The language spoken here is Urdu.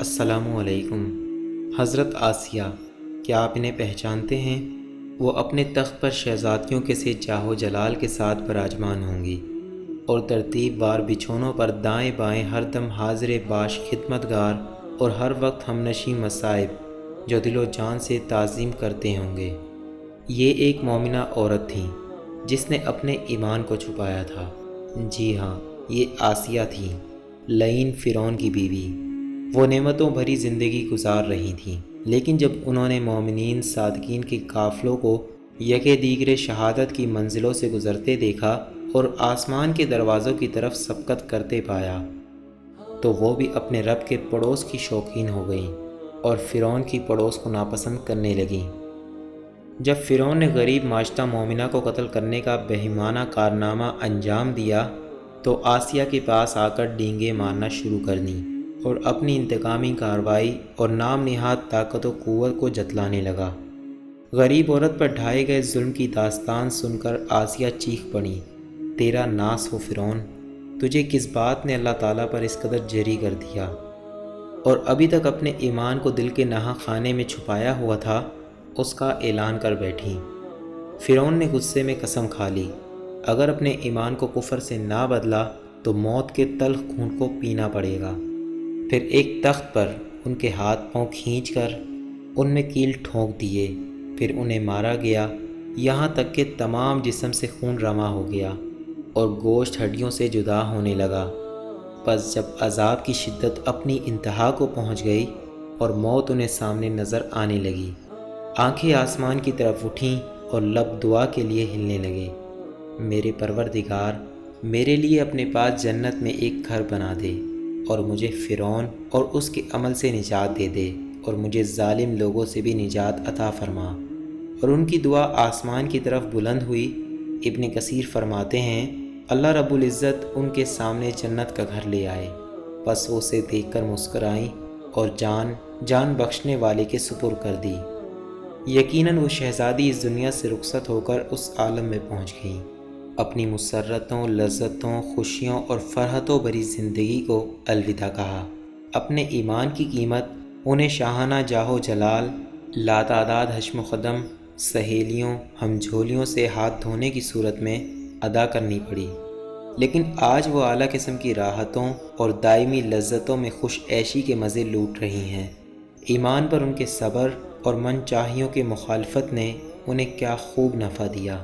السلام علیکم۔ حضرت آسیہ، کیا آپ انہیں پہچانتے ہیں؟ وہ اپنے تخت پر شہزادیوں کے سے جاہ و جلال کے ساتھ براجمان ہوں گی اور ترتیب وار بچھونوں پر دائیں بائیں ہر دم حاضر باش خدمتگار اور ہر وقت ہمنشیں مصائب جو دل و جان سے تعظیم کرتے ہوں گے۔ یہ ایک مومنہ عورت تھیں جس نے اپنے ایمان کو چھپایا تھا۔ جی ہاں، یہ آسیہ تھیں، لعین فرعون کی بیوی۔ وہ نعمتوں بھری زندگی گزار رہی تھیں، لیکن جب انہوں نے مومنین صادقین کے قافلوں کو یکے دیگرے شہادت کی منزلوں سے گزرتے دیکھا اور آسمان کے دروازوں کی طرف سبقت کرتے پایا تو وہ بھی اپنے رب کے پڑوس کی شوقین ہو گئیں اور فرعون کی پڑوس کو ناپسند کرنے لگیں۔ جب فرعون نے غریب ماجدہ مومنہ کو قتل کرنے کا بہیمانہ کارنامہ انجام دیا تو آسیہ کے پاس آ کر ڈینگیں مارنا شروع کر دیں اور اپنی انتقامی کارروائی اور نام نہاد طاقت و قوت کو جتلانے لگا۔ غریب عورت پر ڈھائے گئے ظلم کی داستان سن کر آسیہ چیخ پڑی، تیرا ناس ہو فرعون، تجھے کس بات نے اللہ تعالیٰ پر اس قدر جری کر دیا، اور ابھی تک اپنے ایمان کو دل کے نہا خانے میں چھپایا ہوا تھا، اس کا اعلان کر بیٹھیں۔ فرعون نے غصے میں قسم کھا لی، اگر اپنے ایمان کو کفر سے نہ بدلا تو موت کے تلخ خون کو پینا پڑے گا۔ پھر ایک تخت پر ان کے ہاتھ پاؤں کھینچ کر ان میں کیل ٹھونک دیے، پھر انہیں مارا گیا یہاں تک کہ تمام جسم سے خون رواں ہو گیا اور گوشت ہڈیوں سے جدا ہونے لگا۔ پس جب عذاب کی شدت اپنی انتہا کو پہنچ گئی اور موت انہیں سامنے نظر آنے لگی، آنکھیں آسمان کی طرف اٹھیں اور لب دعا کے لیے ہلنے لگے، میرے پروردگار، میرے لیے اپنے پاس جنت میں ایک گھر بنا دے اور مجھے فرعون اور اس کے عمل سے نجات دے دے اور مجھے ظالم لوگوں سے بھی نجات عطا فرما۔ اور ان کی دعا آسمان کی طرف بلند ہوئی۔ ابن کثیر فرماتے ہیں، اللہ رب العزت ان کے سامنے جنت کا گھر لے آئے، پس وہ اسے دیکھ کر مسکرائیں اور جان بخشنے والے کے سپرد کر دی۔ یقیناً وہ شہزادی اس دنیا سے رخصت ہو کر اس عالم میں پہنچ گئیں، اپنی مسرتوں، لذتوں، خوشیوں اور فرحتوں بھری زندگی کو الوداع کہا۔ اپنے ایمان کی قیمت انہیں شاہانہ جاہ و جلال، لاتعداد حشم و قدم، سہیلیوں، ہمجھولیوں سے ہاتھ دھونے کی صورت میں ادا کرنی پڑی، لیکن آج وہ اعلیٰ قسم کی راحتوں اور دائمی لذتوں میں خوش عیشی کے مزے لوٹ رہی ہیں۔ ایمان پر ان کے صبر اور من چاہیوں کی مخالفت نے انہیں کیا خوب نفع دیا۔